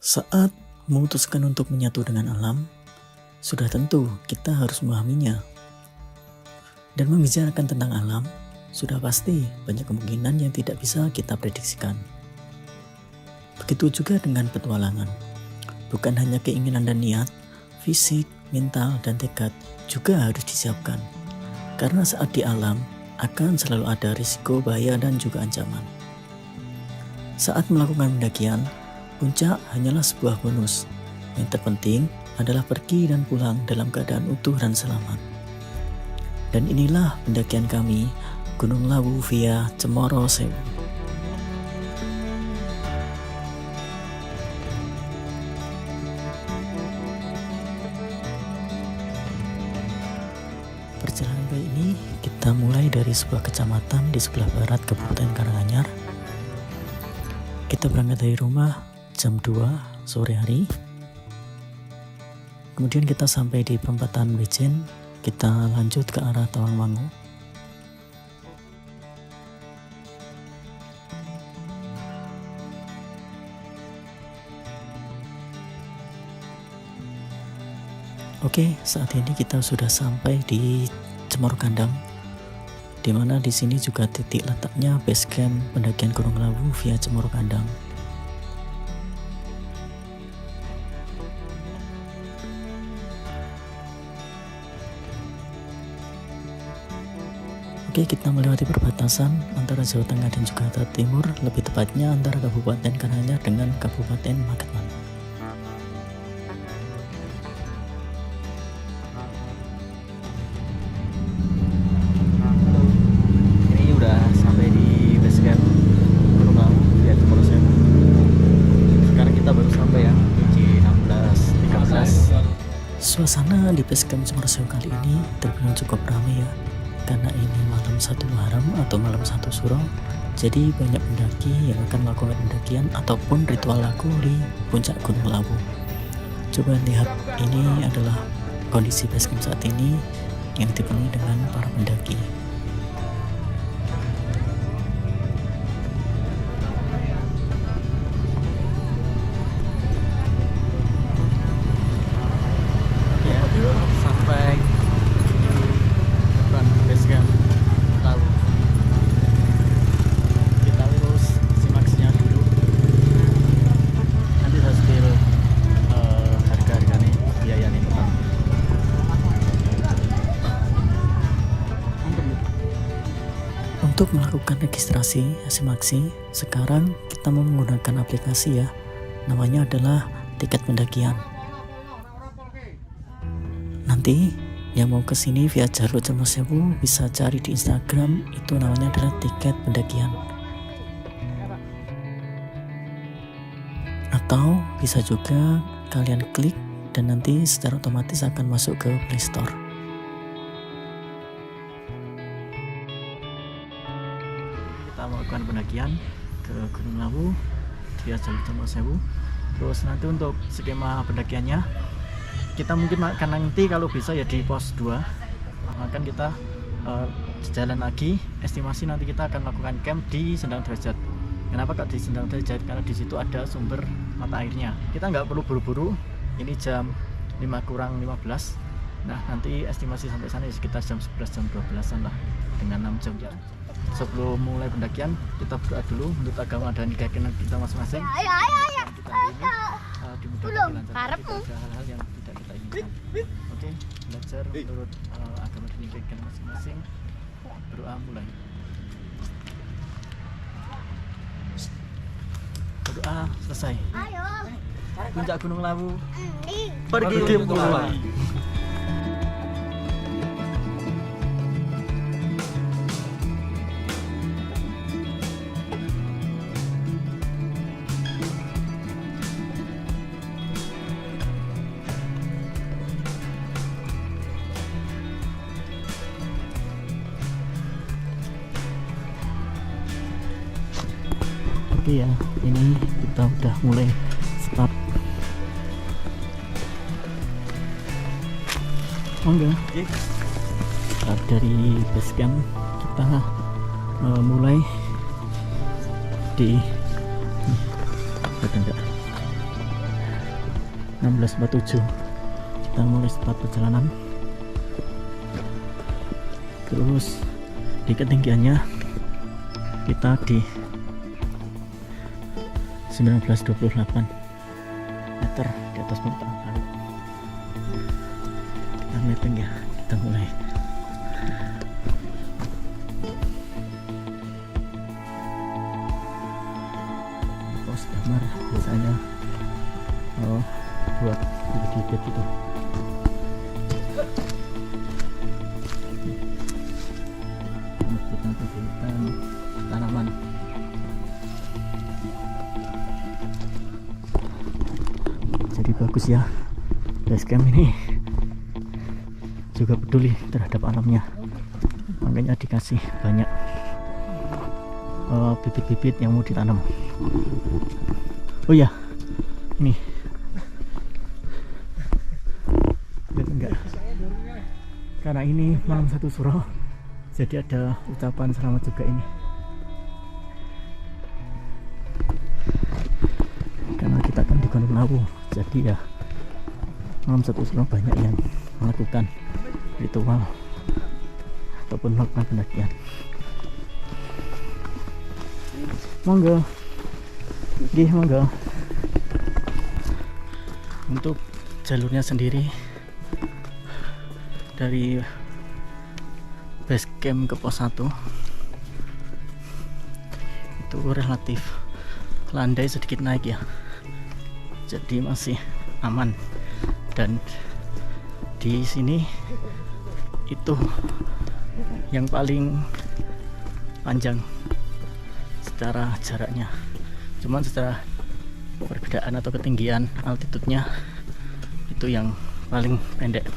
Saat memutuskan untuk menyatu dengan alam, sudah tentu kita harus memahaminya. Dan membicarakan tentang alam, sudah pasti banyak kemungkinan yang tidak bisa kita prediksikan. Begitu juga dengan petualangan. Bukan hanya keinginan dan niat, fisik, mental, dan tekad juga harus disiapkan. Karena saat di alam, akan selalu ada risiko, bahaya, dan juga ancaman. Saat melakukan pendakian, puncak hanyalah sebuah bonus. Yang terpenting adalah pergi dan pulang dalam keadaan utuh dan selamat. Dan inilah pendakian kami, Gunung Lawu via Cemoro Sewu. Perjalanan kali ini kita mulai dari sebuah kecamatan di sebelah barat Kabupaten Karanganyar. Kita berangkat dari rumah jam 2 sore hari. Kemudian kita sampai di perempatan Bejen, kita lanjut ke arah Tawangmangu. Oke, saat ini kita sudah sampai di Cemoro Kandang, di mana di sini juga titik letaknya base camp pendakian Gunung Lawu via Cemoro Kandang. Oke, kita melewati perbatasan antara Jawa Tengah dan juga Jawa Timur, lebih tepatnya antara Kabupaten Karanganyar dengan Kabupaten Magetan. Ini udah sampai di base camp Gunung Lawu via Cemoro Sewu. Sekarang kita baru sampai ya di 16.13. Suasana di base camp Cemoro Sewu kali ini terbilang cukup ramai ya, karena ini malam 1 Muharram atau malam 1 Suro. Jadi banyak pendaki yang akan melakukan pendakian ataupun ritual laku di puncak Gunung Lawu. Coba lihat, ini adalah kondisi base camp saat ini yang dipenuhi dengan para pendaki. Ya, sampai depan base camp Lawu. Kita lurus simaksinya dulu. Nanti saya spill harga-harganya, biayanya tentang. Untuk melakukan registrasi Simaksi, sekarang kita mau menggunakan aplikasi ya. Namanya adalah Tiket Pendakian. Nanti yang mau kesini via jalur Cemoro Sewu bisa cari di Instagram, itu namanya adalah Tiket Pendakian. Atau bisa juga kalian klik dan nanti secara otomatis akan masuk ke Play Store. Kita melakukan pendakian ke Gunung Lawu via jalur Cemoro Sewu. Terus nanti untuk skema pendakiannya kita mungkin akan nanti kalau bisa ya di pos 2 akan kita jalan lagi. Estimasi nanti kita akan melakukan camp di Sendang Derajat. Kenapa kok di Sendang Derajat? Karena di situ ada sumber mata airnya. Kita nggak perlu buru-buru, ini jam 5 kurang 15. Nah nanti estimasi sampai sana ya sekitar jam 11 jam 12an lah, dengan 6 jam ya. Sebelum mulai pendakian kita berdoa dulu menurut agama dan keyakinan kita masing-masing. Kita ini dimudahkan dilancarkan, tidak ada hal-hal yang tidak kita inginkan. Oke, belajar menurut agama dan keyakinan masing-masing. Berdoa mulai. Berdoa selesai. Puncak Gunung Lawu pergi mulai. Oke ya, ini kita udah mulai start. Enggak. Start dari base camp, kita mulai di enggak. 16.47 kita mulai start perjalanan. Terus di ketinggiannya kita di 1928 meter di atas permukaan laut. Kita mapping ya, kita mulai. Pos damar biasanya buat bibit-bibit itu. Pembibitan tanaman. Jadi bagus ya, basecamp ini juga peduli terhadap alamnya, makanya dikasih banyak bibit-bibit yang mau ditanam. Oh ya, ini lihat enggak, karena ini malam 1 Suro, jadi ada ucapan selamat juga ini. Karena kita kan di Gunung Lawu, jadi ya malam 1 Suro banyak yang melakukan ritual ataupun melakukan pendakian. Monggo, gih monggo. Untuk jalurnya sendiri dari base camp ke pos 1 itu relatif landai, sedikit naik ya, jadi masih aman. Dan di sini itu yang paling panjang secara jaraknya, cuman secara perbedaan atau ketinggian altitude-nya itu yang paling pendek.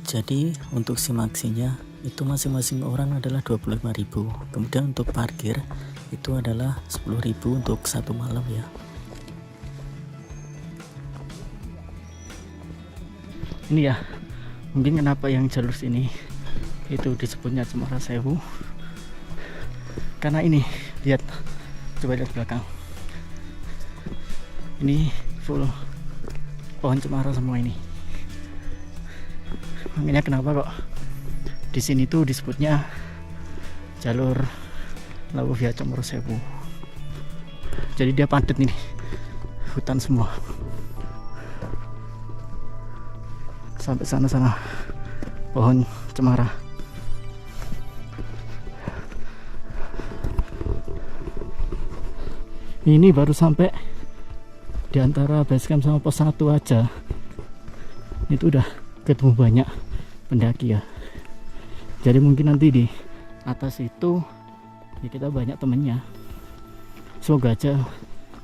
Jadi untuk simaksinya itu masing-masing orang adalah 25.000. Kemudian untuk parkir itu adalah 10.000 untuk 1 malam ya. Ini ya, mungkin kenapa yang jalur sini itu disebutnya Cemara Sewu, karena ini lihat, coba lihat belakang, ini full pohon cemara semua ini. Makanya kenapa kok di sini tuh disebutnya jalur Lawu via Cemara Sewu. Jadi dia padat nih, hutan semua sampai sana pohon cemara. Ini baru sampai di antara basecamp sama pos 1 aja itu udah ketemu banyak pendaki ya. Jadi mungkin nanti di atas itu ya kita banyak temennya. Semoga aja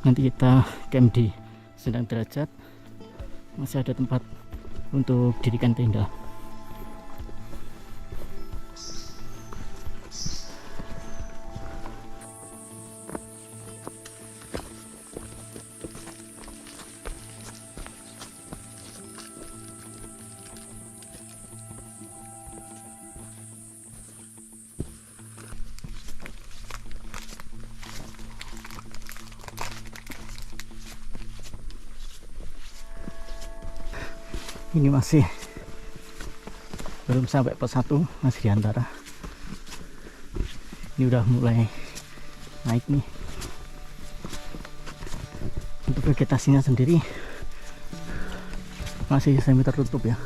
nanti kita camp di Sendang Derajat masih ada tempat untuk dirikan tenda. Ini masih belum sampai pos 1, masih di antara. Ini udah mulai naik nih. Untuk vegetasinya sendiri masih semi tertutup ya,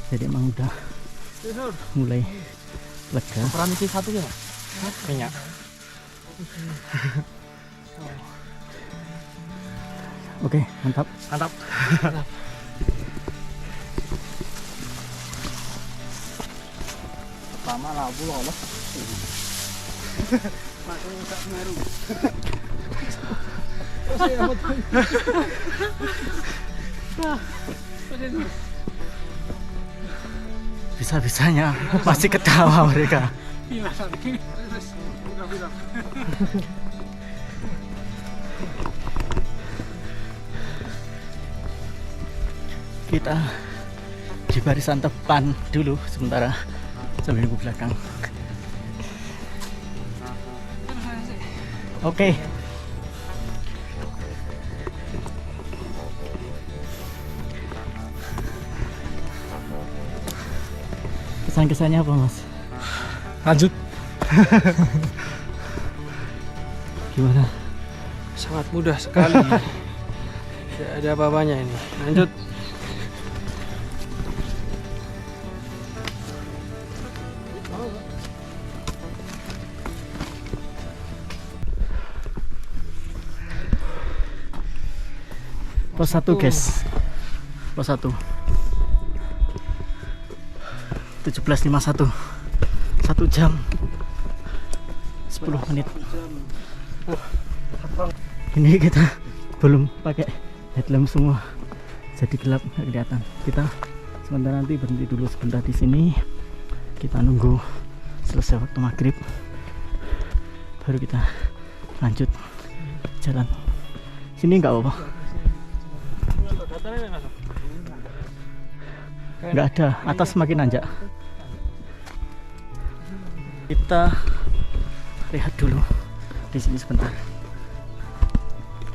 jadi emang udah mulai lega. Peran itu 1 ya? Kayaknya. Oke, mantap. Mantap. Pertama Lawu lolos. Makanya tak Semeru. Bisa-bisanya masih ketawa mereka. Iya, tadi. Bilang. Kita di barisan depan dulu sementara sambil nunggu belakang. Oke. Kesan-kesannya apa, Mas? Lanjut. Gimana? Sangat mudah sekali. Tidak ada apa-apanya ini. Lanjut. Pos 1 guys. Pos 1 17.51. 1 jam 10 menit. Ini kita belum pakai headlamp semua, jadi gelap nggak kelihatan. Kita sebentar nanti berhenti dulu sebentar di sini. Kita nunggu selesai waktu maghrib, baru kita lanjut jalan. Sini nggak apa-apa. Nggak ada, atas semakin nanjak. Kita lihat dulu di sini sebentar.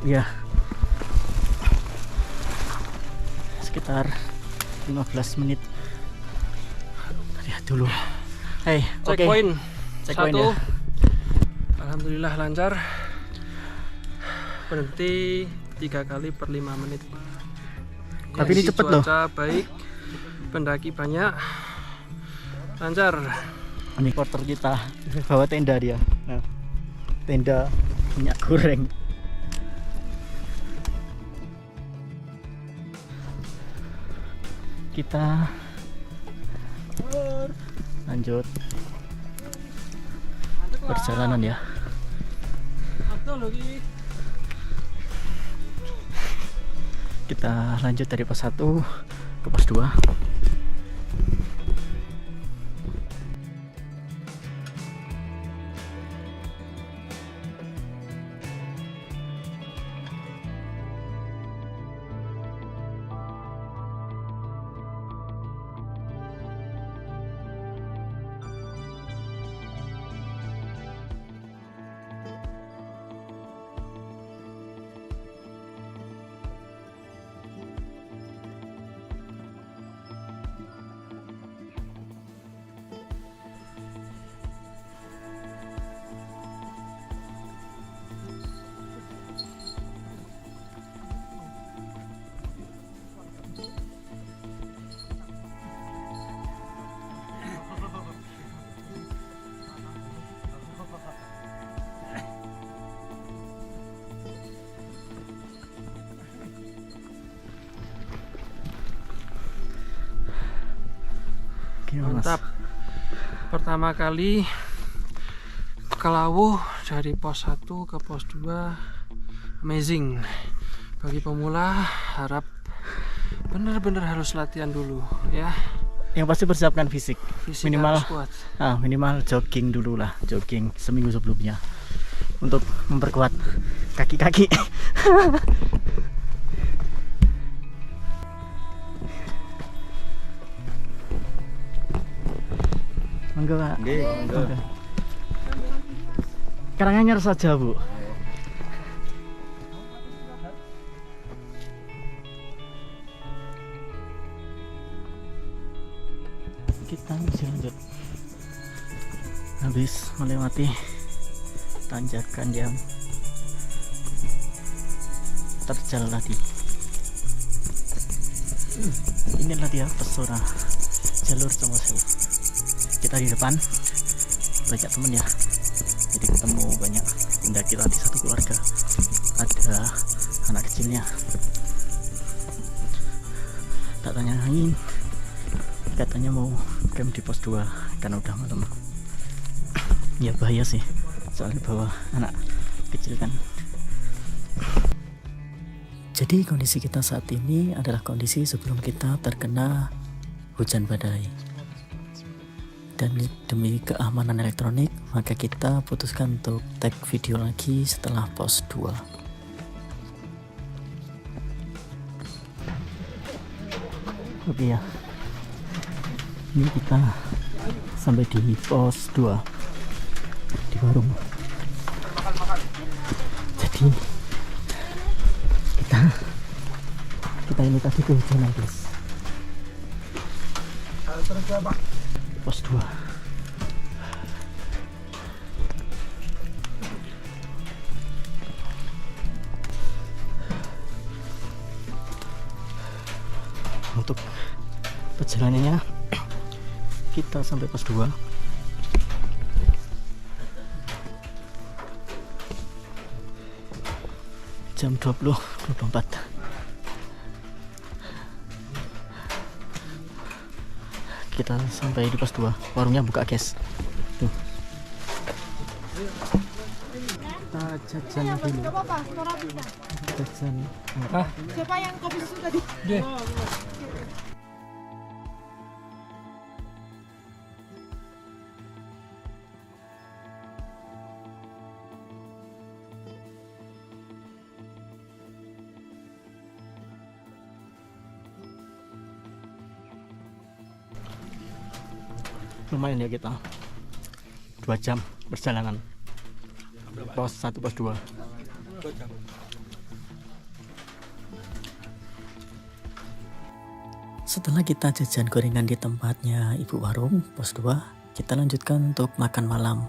Ya, sekitar 15 menit. Lihat dulu. Hey, oke. Checkpoint. Checkpoint 1. ya. Alhamdulillah lancar. Berhenti 3 kali per 5 menit. Tapi ini cepet loh. Cuaca baik, pendaki banyak, lancar. Ini porter kita bawa tenda dia. Nah, tenda minyak goreng. Kita lanjut perjalanan ya. Kita lanjut dari pos 1 ke pos 2. Gimana, Mas? Mantap. Pertama kali ke Lawu dari pos 1 ke pos 2, amazing. Bagi pemula harap benar-benar harus latihan dulu ya. Yang pasti persiapkan fisik. Fisik Minimal harus kuat. minimal jogging dulu lah, jogging seminggu sebelumnya untuk memperkuat kaki-kaki. Monggo, Pak. Monggo. Karanganyar saja, Bu. Kita masih lanjut. Habis melewati tanjakan yang terjal tadi. Inilah dia pesona jalur Comosewu. Kita di depan, banyak temen ya, jadi ketemu banyak pendaki tadi, satu keluarga, ada anak kecilnya. Tak tanya angin, katanya mau camp di pos 2 karena udah malam. Ya bahaya sih, soalnya bawa anak kecil kan. Jadi kondisi kita saat ini adalah kondisi sebelum kita terkena hujan badai. Dan demi keamanan elektronik, maka kita putuskan untuk tag video lagi setelah pos 2. Oke ya, ini kita sampai di pos 2 di warung. Jadi kita ini tadi kehujanan guys. Pos 2. Untuk perjalanannya kita sampai pos 2 jam 20.24. Kita sampai di pos 2. Warungnya buka guys. Tuh. Kita jajan dulu. Jajan. Siapa yang kopi susu tadi? Lumayan ya kita 2 jam perjalanan pos 1 pos 2. Setelah kita jajan gorengan di tempatnya ibu warung pos 2, kita lanjutkan untuk makan malam.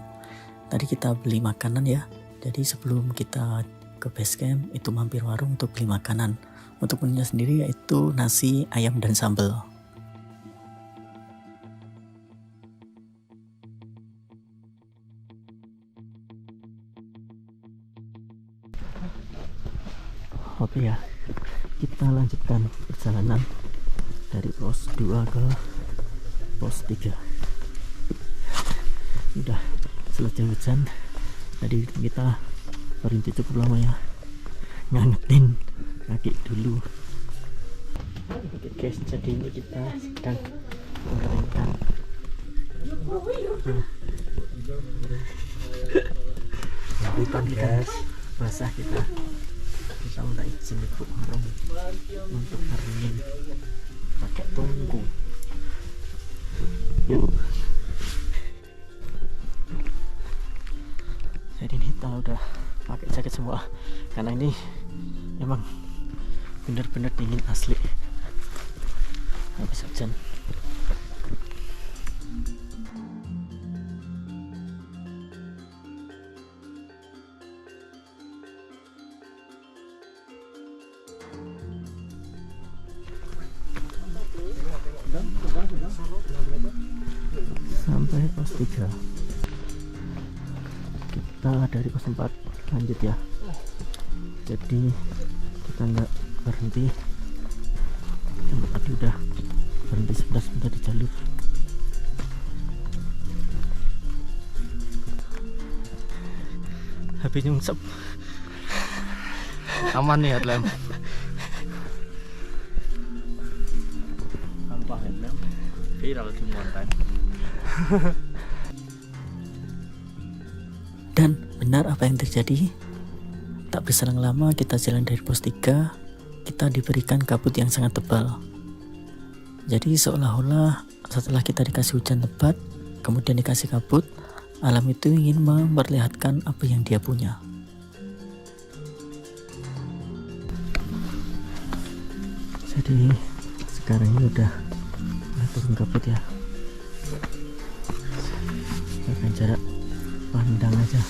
Tadi kita beli makanan ya, jadi sebelum kita ke base camp itu mampir warung untuk beli makanan. Untuk menunya sendiri yaitu nasi, ayam, dan sambal. Oke ya, kita lanjutkan perjalanan dari pos 2 ke pos 3. Udah selesai hujan, tadi kita berhenti cukup lama ya, ngangetin kaki dulu. Oke guys, jadi ini kita sedang mengeringkan hutan guys, basah kita minta izin ibu warung untuk keringin pakai tungku. Yuk. Jadi ini kita udah pakai jaket semua karena ini memang benar-benar dingin asli habis hujan. Sampai pos 3 kita dari pos 4 lanjut ya, jadi kita nggak berhenti sampai tadi udah berhenti 11 menit di jalur. Habis nyungsep Aman nih headlamp. Tanpa headlamp viral di mountain. Dan benar apa yang terjadi. Tak berselang lama kita jalan dari pos 3, kita diberikan kabut yang sangat tebal. Jadi seolah-olah setelah kita dikasih hujan lebat, kemudian dikasih kabut, alam itu ingin memperlihatkan apa yang dia punya. Jadi sekarang ini udah turun kabut ya. Akan jarak pandang aja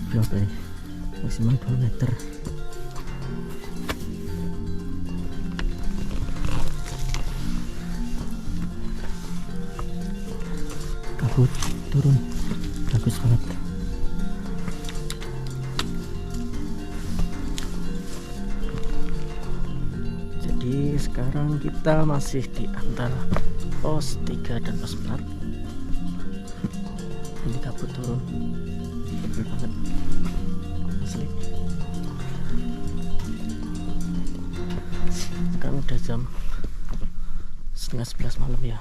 berapa nih, maksimal 2 meter. Kabut turun bagus banget. Jadi sekarang kita masih di antara pos 3 dan pos 4. Ini kabut turun tebal banget asli. Sekarang udah jam setengah 11 malam ya,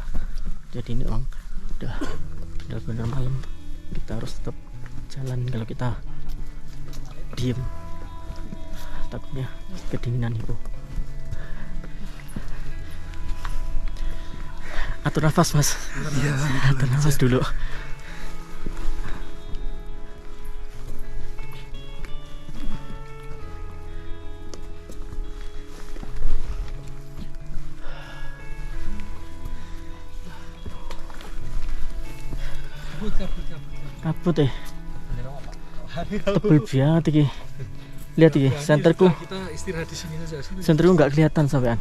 jadi ini udah benar-benar malam. Kita harus tetap jalan, kalau kita diem takutnya kedinginan itu. Atur nafas mas. Iya, atur nafas dulu. Kabut ya. Tebel banget iki. Lihat iki, senterku. Kita istirahat di sini saja. Senterku nggak kelihatan sampean.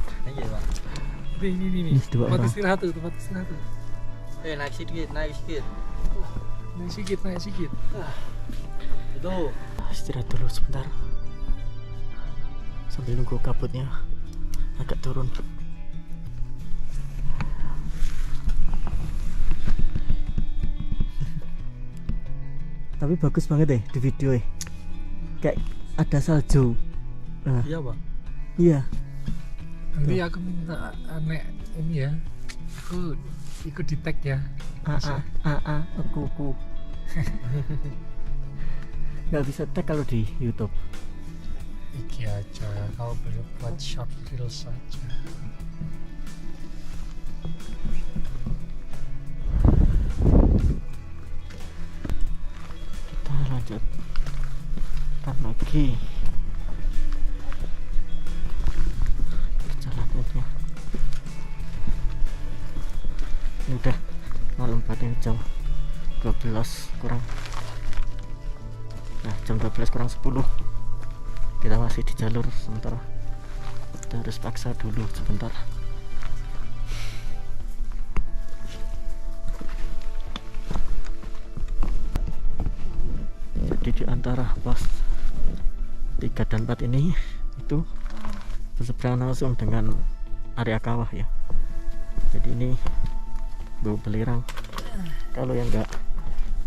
Ini. Ini dua Tempat orang. istirahat tuh, tempat istirahat tuh. Naik sedikit, naik sedikit. Naik sedikit. Itu. Istirahat dulu sebentar. Sambil nunggu kabutnya agak turun. Tapi bagus banget deh di video ya. Kayak ada salju. Nah, Iya, Pak. iya. Nanti aku minta aneh ini ya. Aku ikut di tag ya. Aku. Nggak bisa tag kalau di YouTube. Iki aja, kau berbuat short reel saja. Kita lanjutkan lagi perjalanannya. Ini udah malam banget, jam 12 kurang. Nah, jam 12 kurang 10. Kita masih di jalur sementara. Kita harus paksa dulu sebentar. Jadi di antara pos 3 dan 4 ini itu berseberangan langsung dengan area kawah ya. Jadi ini bau belerang. Kalau yang enggak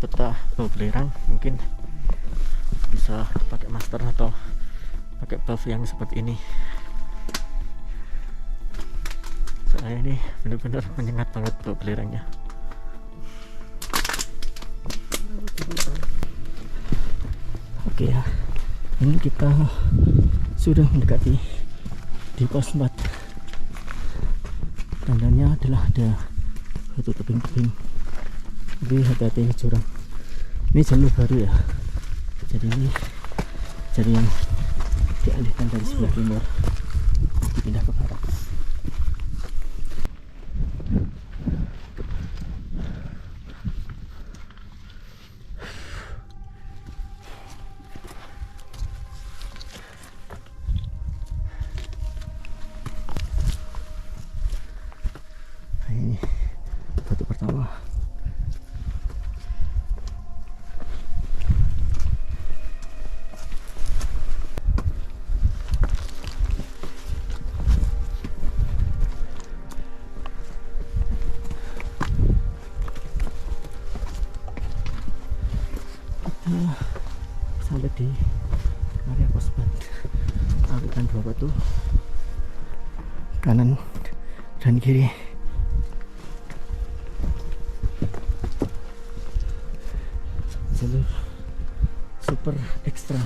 betah bau belerang mungkin bisa pakai master atau pakai buff yang seperti ini. Soalnya ini benar-benar menyengat banget bau belerangnya. Oke ya, ini kita sudah mendekati di pos 4. Tandanya adalah ada batu tebing-tebing. Tapi hati-hati jurang. Ini jalur baru ya. Jadi ini jalur yang dialihkan dari sebelah timur dipindah ke barat. Nah, ini batu pertama. Sampai di area pos 4. Ambilkan 2 batu kanan dan kiri. Jalur super ekstra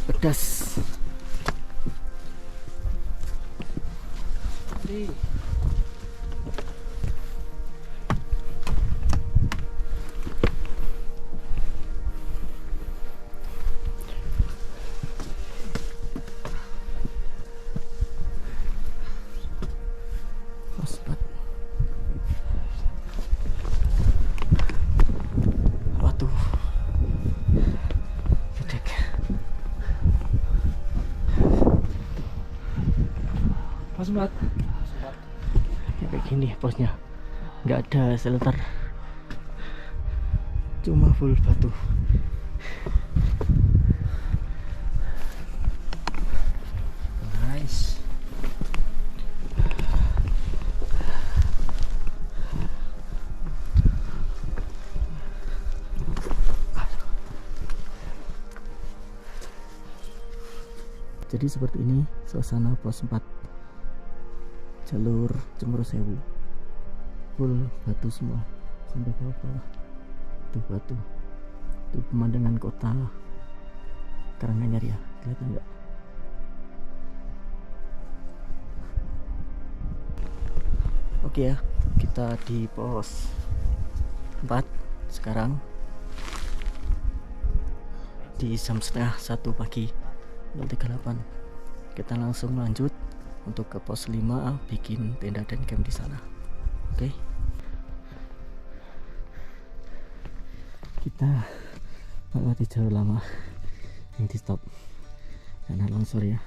pedas. Pos 4. Waduh, gedek. Pos 4. Ya, kayak gini posnya, nggak ada shelter, cuma full batu. Nice. Jadi seperti ini suasana pos 4 jalur Cemoro Sewu, full batu semua sampai bawah-bawah. Tuh batu, tuh pemandangan kota Karanganyar ya, kelihatan nggak? Oke ya, kita di pos 4 sekarang di jam setengah 1 pagi 038. Kita langsung lanjut untuk ke pos 5, bikin tenda dan camp di sana. Oke. kita melewati jalur lama yang di stop karena longsor ya.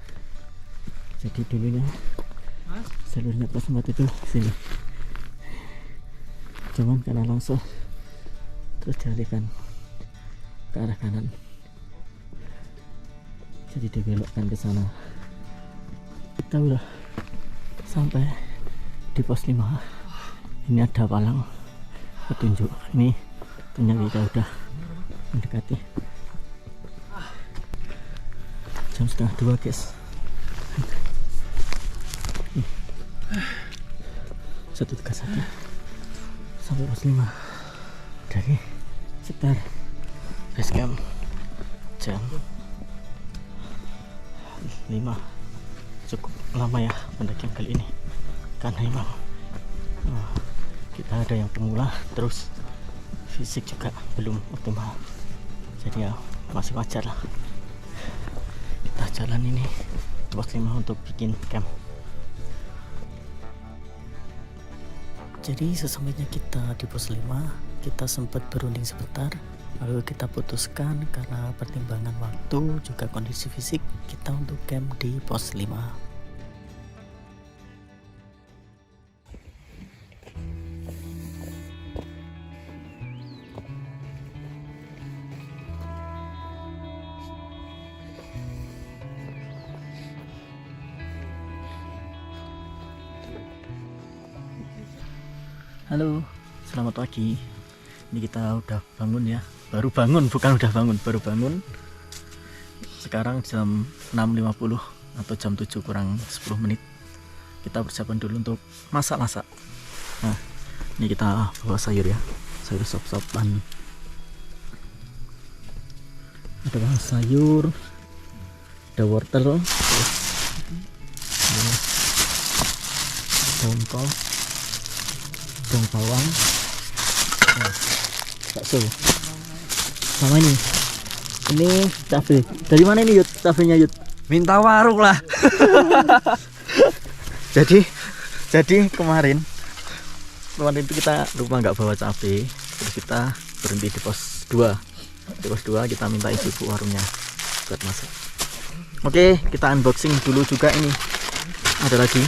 Jadi dulunya jalurnya pas sempat itu sini, cuman karena longsor terus dialihkan ke arah kanan, jadi dibelokkan ke sana. Kita udah sampai di pos 5. Ini ada palang petunjuk, ini ternyata kita udah mendekati jam setengah 2 guys. 131 sampai pos 5 dari sekitar base camp jam 5. Cukup lama ya pendakian kali ini karena memang kita ada yang pemula, terus fisik juga belum optimal, jadi ya masih wajar lah kita jalan ini pos 5 untuk bikin camp. Jadi sesampainya kita di pos 5, kita sempat berunding sebentar, lalu kita putuskan karena pertimbangan waktu juga kondisi fisik kita untuk camp di pos 5. Halo, selamat pagi. Ini kita udah bangun ya. Baru bangun, bukan udah bangun, baru bangun. Sekarang jam 6.50 atau jam 7 kurang 10 menit. Kita persiapan dulu untuk masak-masak. Nah, ini kita bawa sayur ya. Sayur sop-sopan. Ada bahan sayur, ada wortel, terus daun kol, daun bawang, bakso, sama ini cabai. Dari mana ini Yud? Cabainya Yud? Minta warung lah. jadi kemarin itu kita lupa nggak bawa cabai, terus kita berhenti di pos 2. Di pos 2 kita minta ibu warungnya buat masak. Oke, kita unboxing dulu juga ini. Ada lagi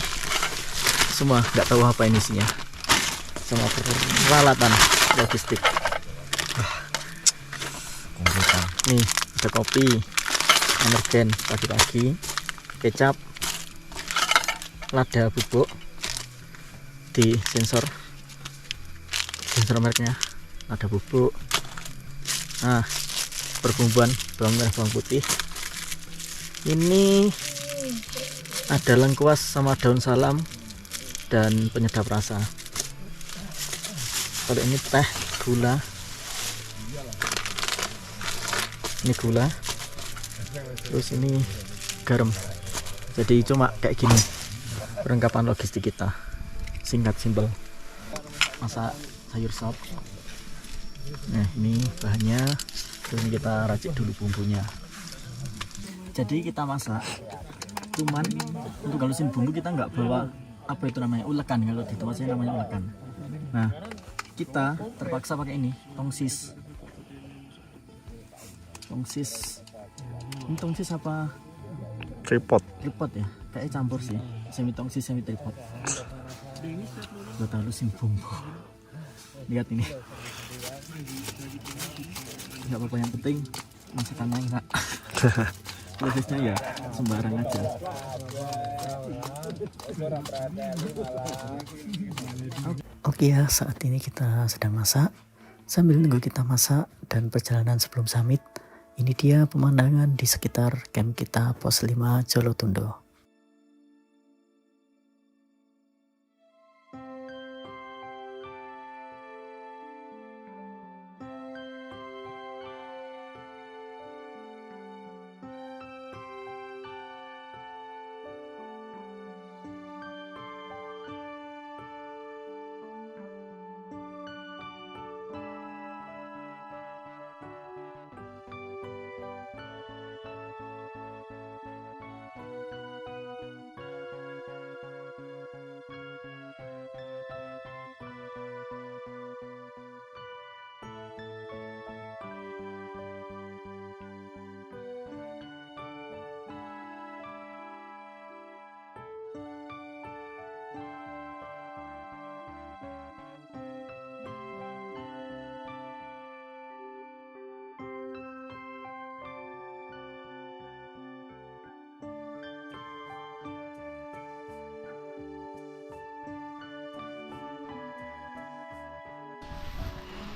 semua, nggak tahu apa ini isinya, semua peralatan logistik. Nih ada kopi emergen pagi-pagi, kecap, lada bubuk di sensor mereknya, lada bubuk. Nah, perbumbuan bawang merah, bawang putih. Ini ada lengkuas sama daun salam dan penyedap rasa. Kalau ini teh, gula, ini gula, terus ini garam. Jadi cuma kayak gini perlengkapan logistik kita, singkat simpel. Masak sayur sop. Nah, ini bahannya, terus ini kita racik dulu bumbunya. Jadi kita masak, cuman untuk halusin bumbu kita nggak bawa apa itu namanya, ulekan. Kalau di tempat saya namanya ulekan. Nah, kita terpaksa pakai ini, tongsis. Ini tongsis apa? Tripod. Tripod ya, kayak campur sih, semi tongsis semi tripod. Buat halusin bumbu. Lihat ini, nggak apa-apa, yang penting masakannya enggak. Prosesnya ya sembarang aja. Oke ya, saat ini kita sedang masak. Sambil nunggu kita masak dan perjalanan sebelum summit, ini dia pemandangan di sekitar camp kita pos 5 Jolotundo.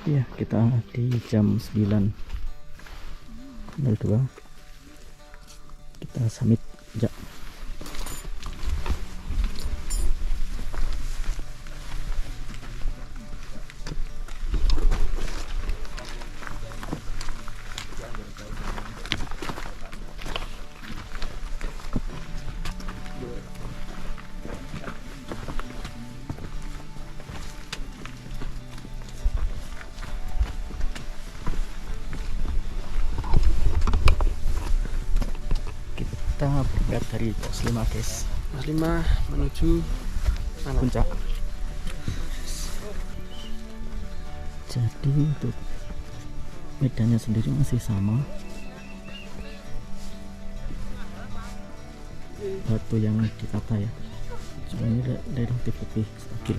Ya, kita di jam 9.02 kita summit jak. Kita berangkat dari pos 5 guys, Mas 5 menuju mana? puncak. Jadi untuk medannya sendiri masih sama, batu yang ditata ya, cuma ini relatif lebih stabil.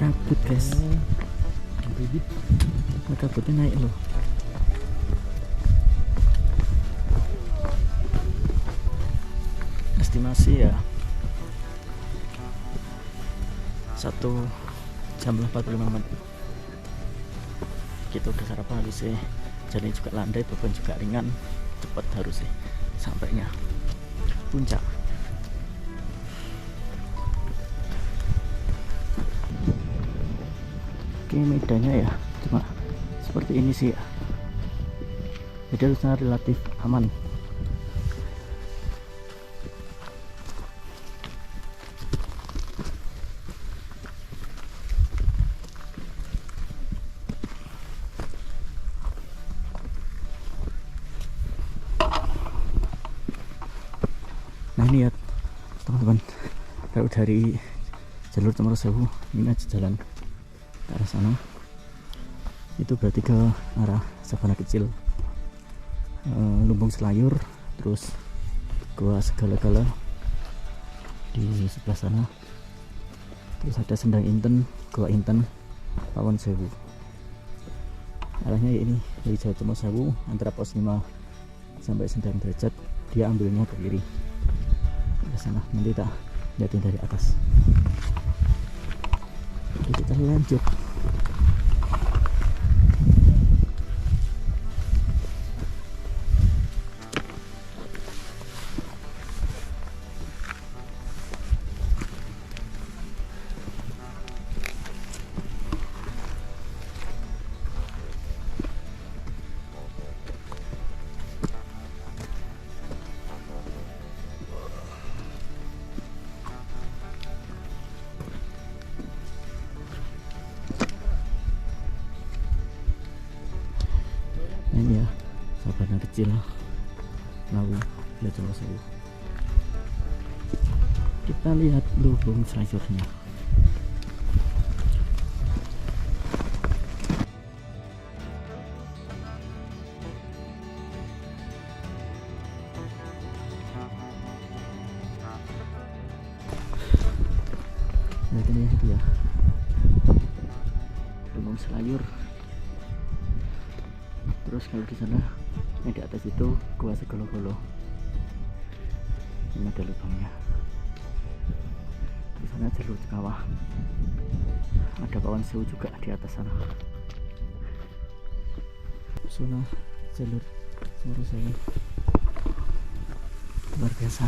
Kabut guys, kabutnya naik loh. Estimasi ya 1 jam 45 menit. Kita udah sarapan habis sih, jalan juga landai, beban juga ringan, cepat harus sih sampainya puncak. Oke, medannya ya cuma seperti ini sih ya, jadi harusnya relatif aman. Nah ini ya teman-teman, kalau dari jalur Cemoro Sewu ini aja jalan ke arah sana, itu berarti ke arah Sabana Kecil, Lumbung Selayur, terus Gua Segala-gala di sebelah sana, terus ada Sendang Inten, Gua Inten, Pawon Sewu. Arahnya ya ini dari Jawa Cemoro Sewu antara pos 5 sampai Sendang Derajat, dia ambilnya ke kiri ke sana, nanti tak lihatin dari atas. Oke, kita lanjut. Ini ya Sabana Kecil, Lawu, Jawa Cemoro Sewu. Kita lihat Lumbung Selayurnya. Nah ini dia Lumbung Selayur. Terus kalau di sana yang di atas itu Gua Segala-gala, ini ada lubangnya. Di sana jalur kawah, ada Pawon Sewu juga di atas sana. Zona jalur Cemoro Sewu luar biasa.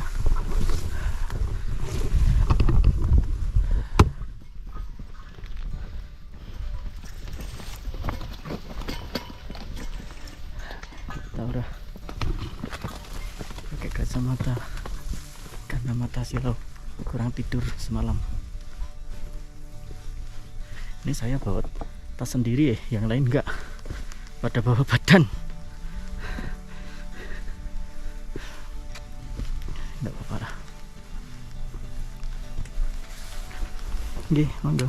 Udah pakai kacamata karena mata silau, kurang tidur semalam. Ini saya bawa tas sendiri ya, yang lain enggak pada bawa badan. Enggak apa-apa lah. Nggih, monggo.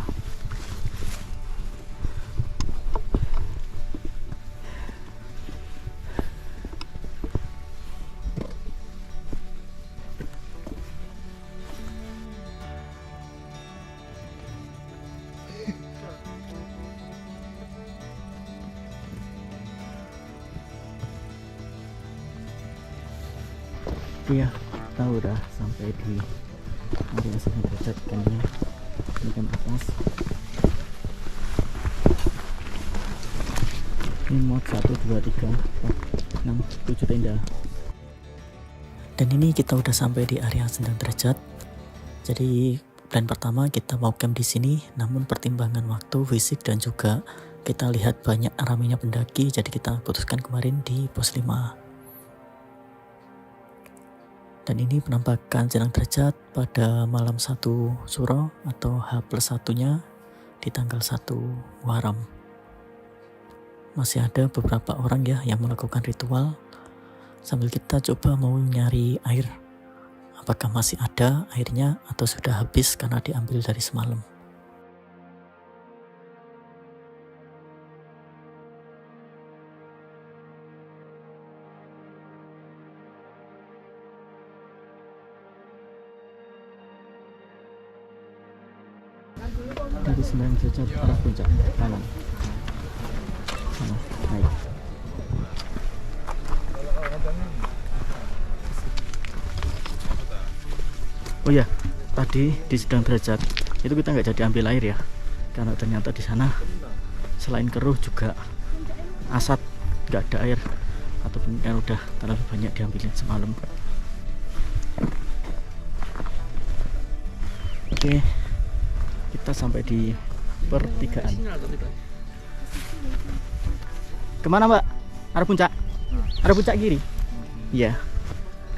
Iya, kita udah sampai di area 9 derajat ikannya. Ini kan atas. Ini mod 1, 2, 3, 4, 6, 7 tenda. Dan ini kita udah sampai di area 9 derajat. Jadi plan pertama kita mau camp di sini, namun pertimbangan waktu, fisik dan juga kita lihat banyak ramainya pendaki, jadi kita putuskan kemarin di pos 5. Dan ini penampakan 9 derajat pada malam 1 Suro atau H+1-nya di tanggal 1 Muharram. Masih ada beberapa orang ya yang melakukan ritual sambil kita coba mau nyari air. Apakah masih ada airnya atau sudah habis karena diambil dari semalam. Dari 9 derajat arah puncak kanan. Sana, naik. Oh ya, tadi di 9 derajat itu kita nggak jadi ambil air ya, karena ternyata di sana selain keruh juga asap, nggak ada air ataupun kan udah terlalu banyak diambilin semalam. Oke, kita sampai di pertigaan. Kemana Mbak? Arah puncak? Arah puncak kiri? Iya.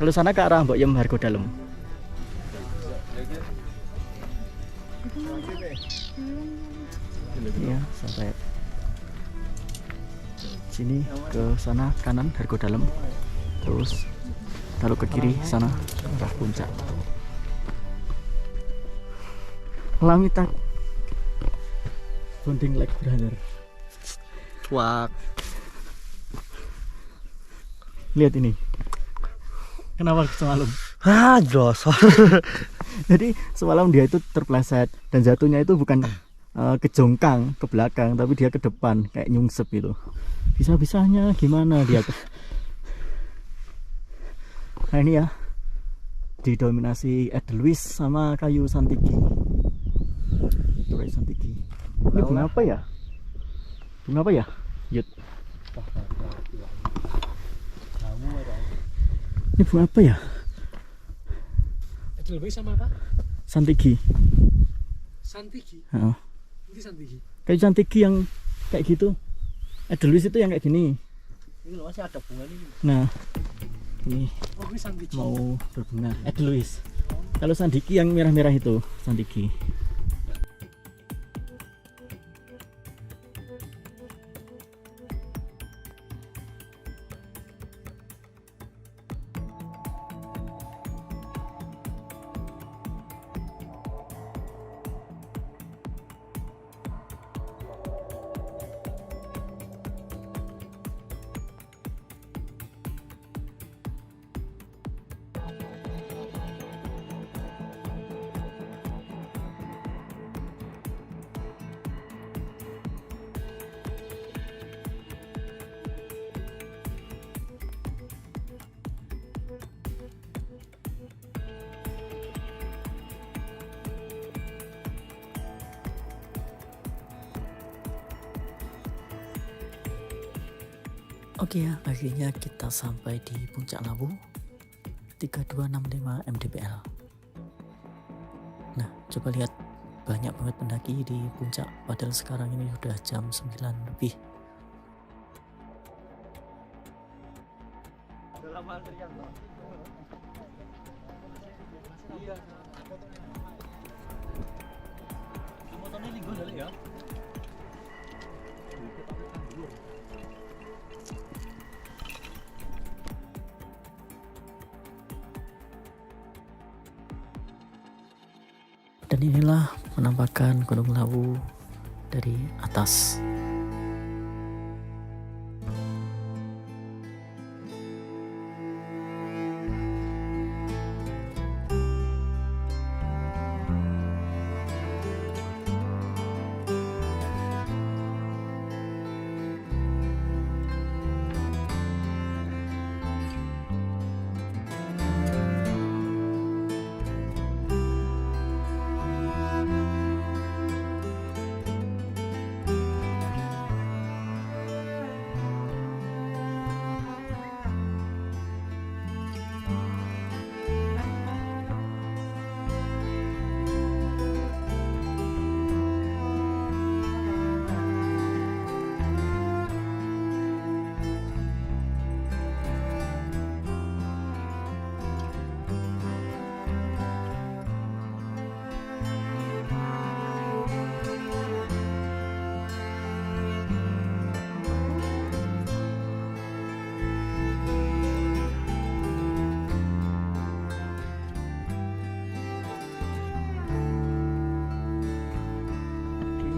Kalau sana ke arah Mbok Yem Hargo Dalem. Iya, sampai sini ke sana kanan Hargo Dalem. Terus kalau ke kiri sana arah puncak. Lamitak bonding like brother. Wah, Lihat ini. Kenapa semalam? jos. Jadi semalam dia itu terpleset dan jatuhnya itu bukan ke jongkang ke belakang, tapi dia ke depan kayak nyungsep itu. Bisa-bisanya gimana dia? Nah ini ya, didominasi Edelweiss sama kayu santiki. Kayu santiki. Ini bunga apa ya? Bunga apa ya? Yud. Ini bunga apa ya? Edelweiss sama apa? Santiki. Santiki. Heeh. Ini santiki. Kayu santiki yang kayak gitu. Edelweiss itu yang kayak gini. Ini loh masih ada bunga ini. Nah, ini Oh, ini santiki. mau berbunga. Edelweiss. Kalau santiki yang merah-merah itu santiki. Oke ya, akhirnya kita sampai di Puncak Lawu 3265 mdpl. Nah, coba lihat, banyak banget pendaki di puncak, padahal sekarang ini udah jam 9 lebih. Dan inilah menampakkan Gunung Lawu dari atas.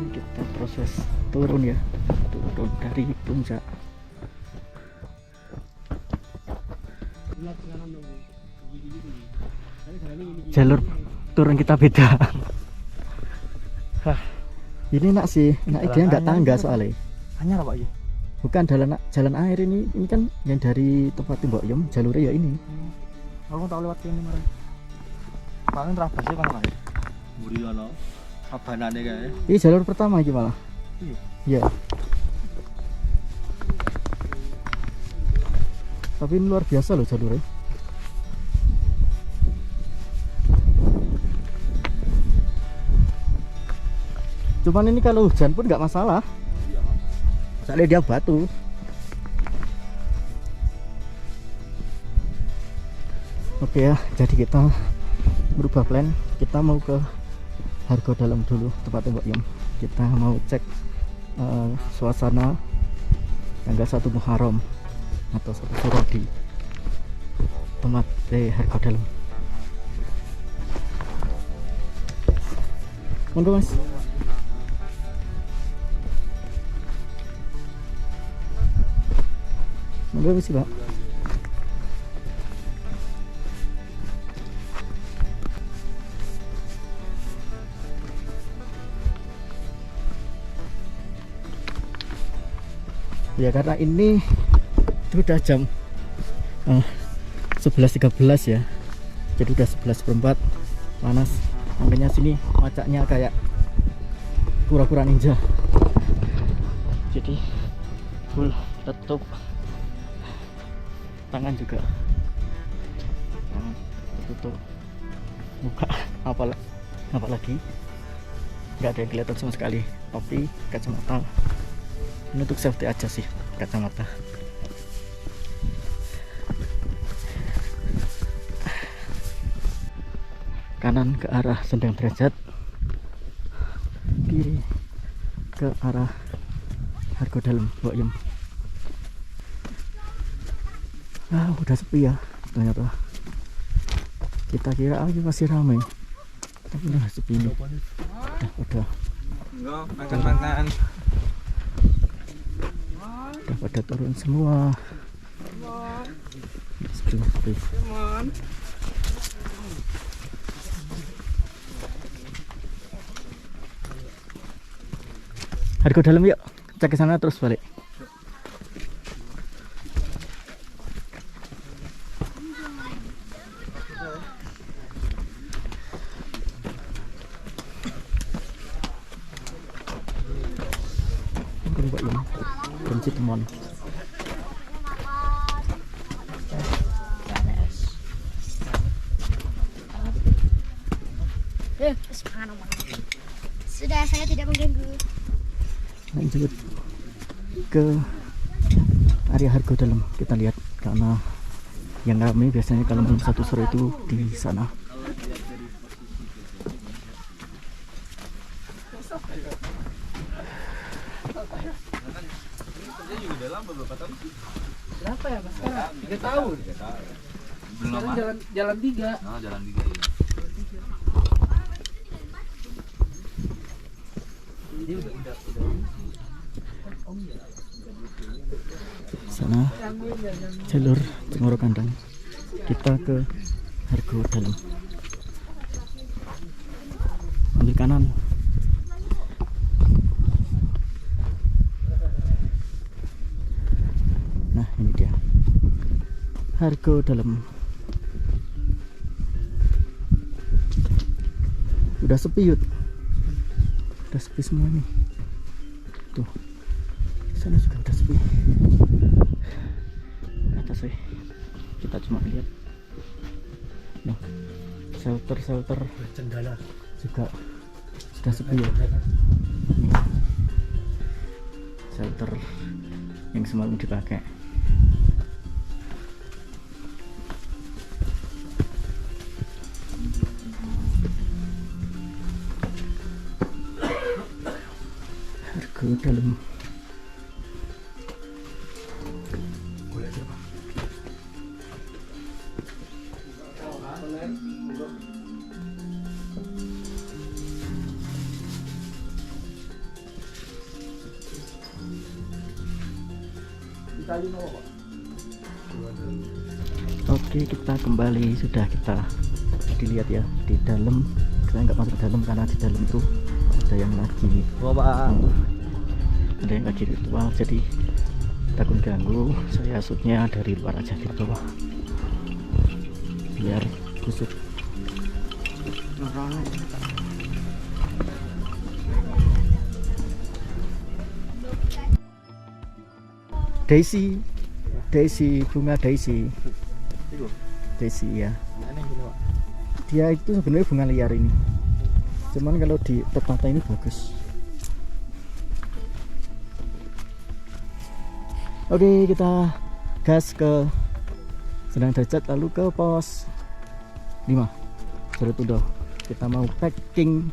Kita proses turun ya, turun dari puncak. Jalur turun kita beda. Hah, ini enak sih, enak dia nggak tangga soalnya. Hanya apa ya? Bukan jalan air ini kan yang dari tempat Mbok Yom, jalurnya ya ini. Aku tak lewat ini kemarin. Paling terabas sih kan air. Muri ono. Abanane kae. Ini jalur pertama iki malah. Iya. Tapi ini luar biasa loh jalurnya. Cuman ini kalau hujan pun nggak masalah. Soalnya dia batu. Oke ya, jadi kita berubah plan. Kita mau ke Hargo Dalam dulu, tempatnya Mbak Yom. Kita mau cek suasana tanggal 1 Muharram atau 1 Syuro di tempat Hargo Dalam. Monggo Mas. Monggo misi Pak. Ya karena ini udah jam 11.13 ya, jadi udah 11:04, panas. Makanya sini macaknya kayak kura-kura ninja, jadi full tutup tangan juga, tangan tertutup, muka apalagi nggak ada yang kelihatan sama sekali. Topi, kacamata, ini untuk safety aja sih kacamata. Kanan ke arah Sendang Derajat, kiri ke arah Hargo Dalam Mbok Yom. Udah sepi ya ternyata. Kita kira aja masih ramai, tapi udah sepi ini. Udah makan-makan. Udah pada turun semua. Sepi. Hargo Dalam yuk, cek ke sana terus balik. Mbak Yom, kunci temuan. Sudah, saya tidak mengganggu. Lanjut ke area Hargo Dalam, kita lihat karena yang ramai biasanya kalau malam 1 sore itu di sana. Berapa ya Mas? 3 tahun. Sekarang jalan 3. Jalan 3 ya. Sana jalur Cemoro Kandang, kita ke Hargo Dalam, ambil kanan. Nah ini dia Hargo Dalam. Udah sepi Yud, udah sepi semua nih. Tuh sana juga udah sepi. Atas kita cuma lihat nih, shelter Cendana juga sudah sepi ya. Nih, shelter yang semalam dipakai. Hargo Dalam. Oke, kita kembali, sudah kita dilihat ya di dalam. Saya nggak masuk ke dalam karena di dalam tuh ada yang lagi ada yang lagi ritual, jadi takut ganggu. Saya shootnya dari luar aja di bawah biar kusut. Daisy, bunga Daisy ya. Dia itu sebenarnya bunga liar ini, cuman kalau di tertata ini bagus. Oke, kita gas ke Sendang Derajat, lalu ke pos 5 Jalur Tudo. Kita mau packing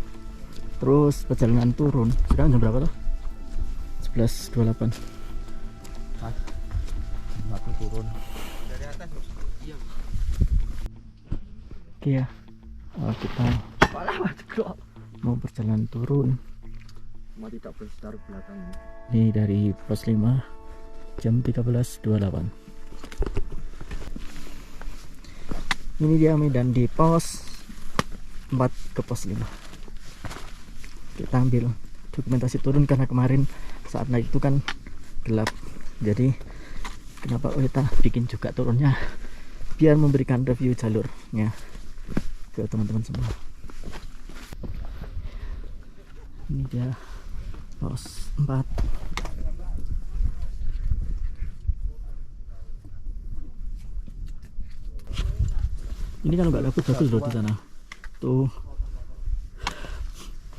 terus perjalanan turun. Sekarang jam berapa tuh? 11.28. aku turun. Oke ya, kita mau perjalanan turun. Cuma tidak bersetar belakang. Ini dari pos 5 jam 13.28. Ini dia medan di pos 4 ke pos 5. Kita ambil dokumentasi turun karena kemarin saat naik itu kan gelap. Jadi kenapa kita bikin juga turunnya biar memberikan review jalurnya ke teman-teman semua. Ini dia pos 4. Ini kan nggak bagus loh di sana. Tuh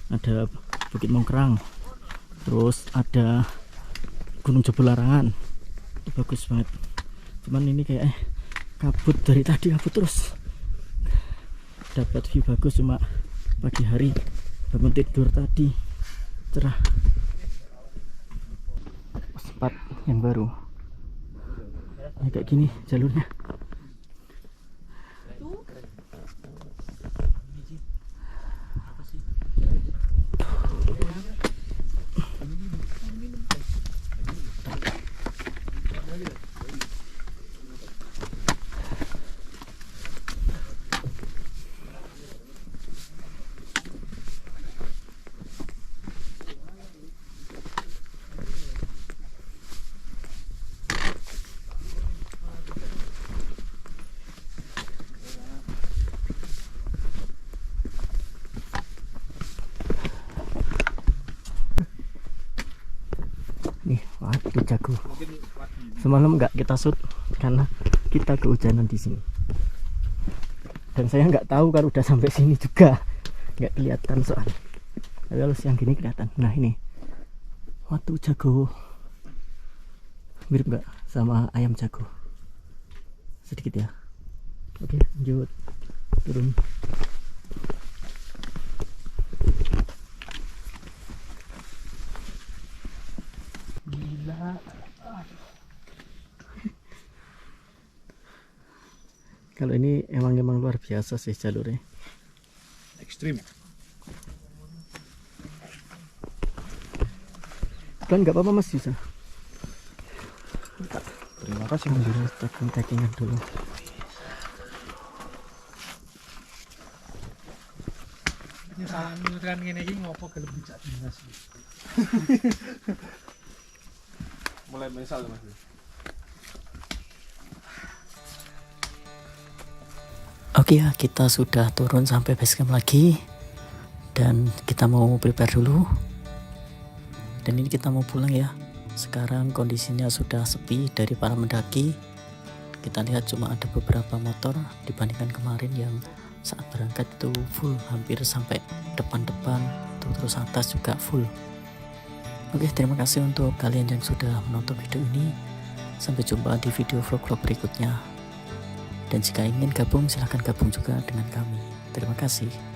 ada Bukit Mongkrang, terus ada Gunung Jebol Larangan. Itu bagus banget. Cuman ini kayak kabut dari tadi, kabut terus. Dapat view bagus cuma pagi hari, bangun tidur tadi cerah. Pos 4 yang baru. Ini kayak gini jalurnya. Nih, waduh jago. Semalam nggak kita shoot karena kita kehujanan di sini. Dan saya nggak tahu kalau udah sampai sini juga nggak kelihatan soalnya. Tapi kalau siang gini kelihatan. Nah ini, waduh jago. Mirip nggak sama ayam jago? Sedikit ya. Oke, lanjut turun. Kalau ini emang luar biasa sih jalurnya. Ekstrim. Kan nggak apa-apa Mas bisa. Terima kasih Ambil tracking-trackingan dulu. Penyesalan kan ngene iki ngopo gelem dijak dinas. mulai menyesal Mas. Oke ya, kita sudah turun sampai base camp lagi dan kita mau prepare dulu. Dan ini kita mau pulang ya. Sekarang kondisinya sudah sepi dari para mendaki. Kita lihat cuma ada beberapa motor dibandingkan kemarin yang saat berangkat itu full, hampir sampai depan-depan, terus atas juga full. Oke, terima kasih untuk kalian yang sudah menonton video ini. Sampai jumpa di video vlog-vlog berikutnya. Dan jika ingin gabung, silahkan gabung juga dengan kami. Terima kasih.